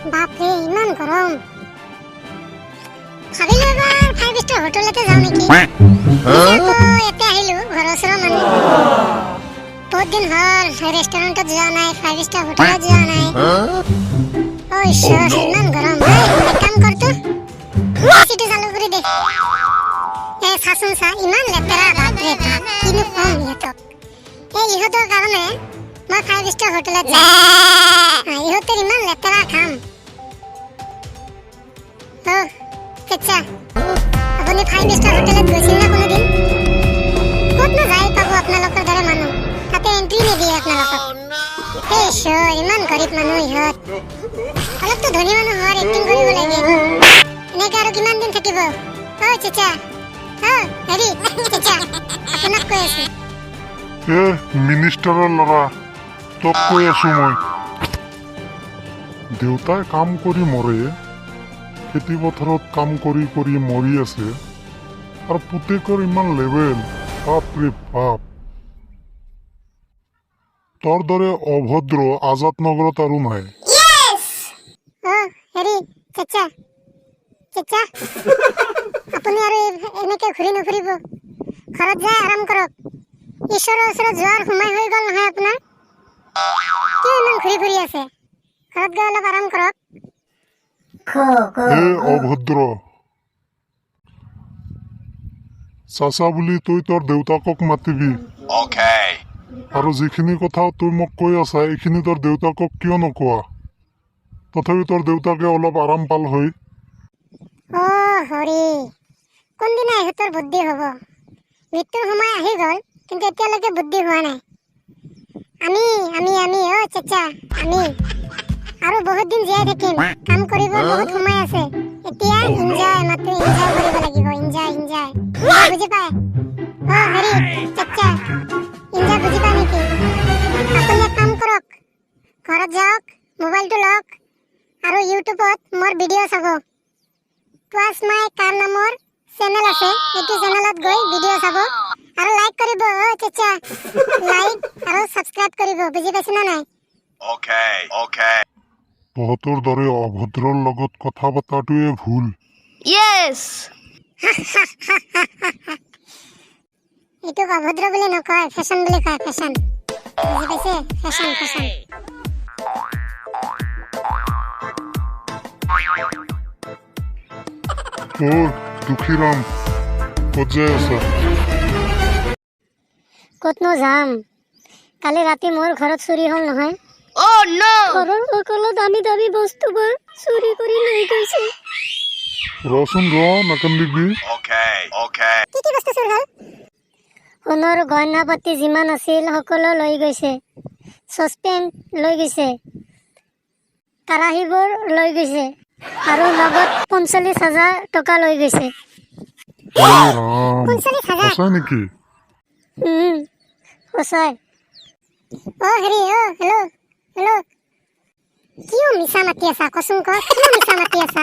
বাপৰে ইমান গৰম ভাবিলো এবাৰ 5 ষ্টাৰ হোটেলতে যাওঁ নেকি ইয়াতে আহিলো ঘৰৰ ওচৰৰ মানুহ বহুত দিন হ'ল ৰেষ্টুৰেণ্টত যোৱা নাই 5 ষ্টাৰ হোটেলত যোৱা নাই ঐ ঈশ্বৰ ইমান গৰম এক কাম কৰতো এচিটো চালু কৰি দে চাচোন চা ইমান লেতেৰা বাপৰে বাপ কিনো কম ইহঁতক ইহঁতৰ কাৰণে মই 5 ষ্টাৰ হোটেলত যাওঁ ইহঁতৰ ইমান লেতেৰা কাম আচ্ছা আপুনি 5 ষ্টাৰ হোটেলত গৈছিল না কোনোদিন ক'তনো যাই পাব আপোনালোকৰ দৰে মানুহ তাতে এন্ট্ৰি নিদিয়ে আপোনালোকক ঈশ্বৰ ইমান গৰীব মানুহ ইহঁত অলপতো ধনী মানুহ হোৱাৰ এক্টিং কৰিব লাগে এনেকৈ আৰু কিমান দিন থাকিব চেচা হেৰি চেচা আপোনাক কৈ আছো মিনিষ্টাৰৰ ল'ৰা তোক কৈ আছো মই দেউতাই কাম কৰি মৰে খেতি পথাৰত কাম কৰি কৰি মৰি আছে আৰু পুতেকৰ ইমান লেভেল বাপৰে বাপ তোৰ দৰে অভদ্ৰ আজাদ নগৰত আৰু নাই হেৰি চেচা চেচা আপুনি আৰু এনেকে ঘূৰি নুফুৰিব ঘৰত যাই আৰাম কৰক ঈশ্বৰৰ ওচৰত যোৱাৰ সময় হৈ গ'ল নহয় আপোনাৰ কিয় ইমান ঘূৰি ফুৰি আছে ঘৰত গৈ অলপ আৰাম কৰক অভদ্ৰ চাচা বুলি তই তোৰ দেউতাকক মাতিবি আৰু যিখিনি কথা তই মোক কৈ আছা এইখিনি তোৰ দেউতাকক কিয় নকোৱা তথাপি তোৰ দেউতাকে অলপ আৰাম পাল হৈ হৰি কোনদিনা ইহঁতৰ বুদ্ধি হ'ব মৃত্যুৰ সময় আহি গ'ল কিন্তু এতিয়ালৈকে বুদ্ধি হোৱা নাই আমি চেচা আমি আৰু বহুত দিন জীয়াই থাকিম কাম কৰিব বহুত সময় আছে এতিয়া এনজয় মাত্ৰ এনজয় কৰিব লাগিব এনজয় বুজি পায় হেৰি চেচা এনজয় বুজি পায় নেকি আপুনি কাম কৰক ঘৰত যাওক মোবাইলটো লওক আৰু ইউটিউবত মোৰ ভিডিঅ' চাব টুৱাছ মাই কাৰ নামৰ চেনেল আছে এইটো চেনেলত গৈ ভিডিঅ' চাব আৰু লাইক কৰিব চেচা লাইক আৰু সাবস্ক্ৰাইব কৰিব বুজি পাইছে না নাই তহঁতৰ দৰে অভদ্ৰৰ লগত কথা পতাটোৱে ভুল এইটোক অভদ্ৰ বুলি নকয় ফেশ্বন বুলি কয় ফেশ্বন বুজি পাইছে ফেশ্বন দুখীৰাম ক'ত যাই আছা ক'তনো যাম কালি ৰাতি মোৰ ঘৰত চুৰি হ'ল নহয় ঘৰৰ সকলো দামী দামী বস্তুবোৰ চুৰি কৰি লৈ গৈছে ৰচোন নাকান্দিবি কি বস্তু চুৰ হ'ল সোণৰ গহনা পাতি যিমান আছিল সকলো লৈ গৈছে চচপেন লৈ গৈছে কাৰাহীবোৰ লৈ গৈছে আৰু লগত ৪৫,০০০ টকা লৈ গৈছে ৪৫,০০০ সঁচাই নেকি সঁচাই হেৰি হেল্ল' কিয় মিছা মাতি আছা কচোন কিয় মিছা মাতি আছা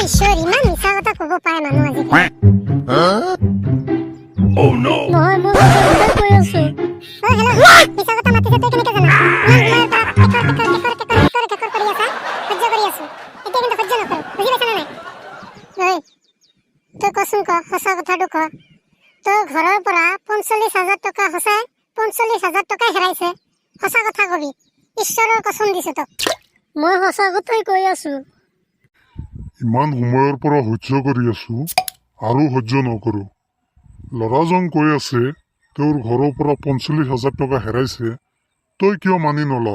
ঈশ্বৰ ইমান মিছা কথা ক'ব পাৰে মানুহ আজিকালি নহয় মই সঁচা কৈ আছো হেল্ল' মিছা কথা মাতিছে তই কেনেকে জানা ইমান টেকৰ কৰি আছা সহ্য কৰি আছো এতিয়া কিন্তু সহ্য নকৰো বুজি পাইছা নে নাই তই কচোন সঁচা কথাটো ক তোৰ ঘৰৰ পৰা ৪৫,০০০ টকা সঁচাই ৪৫,০০০ টকা হেৰাইছে সঁচা কথা কবি ঈশ্বৰৰ কচম দিছো তোক মই সঁচা কথাই কৈ আছো ইমান সময়ৰ পৰা সহ্য কৰি আছো আৰু সহ্য নকৰো ল'ৰাজন কৈ আছে তেওঁৰ ঘৰৰ পৰা ৪৫,০০০ টকা হেৰাইছে তই কিয় মানি নল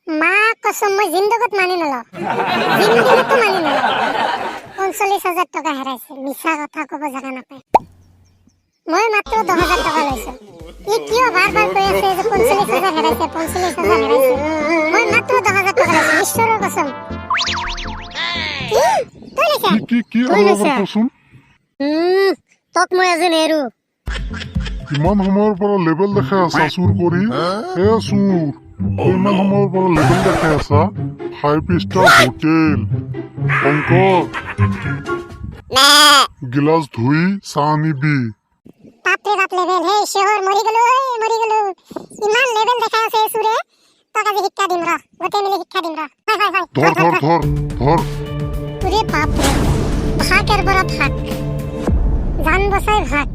মা কচম মই জিন্দগত মানি নলওঁ জিন্দগতো মানি নলওঁ ৪৫,০০০ টকা হেৰাইছে মিছা কথা ক'ব জানা নাপায় মই মাত্ৰ ১০,০০০ টকা লৈছো ই কিয় বাৰ কৈ আছে যে ৪৫,০০০ হেৰাইছে ৪৫,০০০ হেৰাইছে মই মাত্ৰ 10,000 টকা লৈছো ঈশ্বৰৰ কসম তই লৈছা তোক মই আজি নেৰু ইমান সময়ৰ পৰা লেবেল দেখাই আছা চুৰ কৰি চুৰ ইমান সময়ৰ পৰা লেবেল দেখাই আছা 5 ষ্টাৰ হোটেল অংক গিলাস ধুই চাহ আনিবি বাপৰে বাপ লেবেল হে ঈশ্বৰ মৰি গলো ইমান লেবেল দেখাই আছে চুৰে তোক আজি শিক্ষা দিম ৰ গোটেই মিলি শিক্ষা দিম ৰ হয় ধৰ ধৰ ধৰ ধৰ ওৰে বাপ ৰে ভাগ এৰ বড় ভাগ জান বসাই ভাগ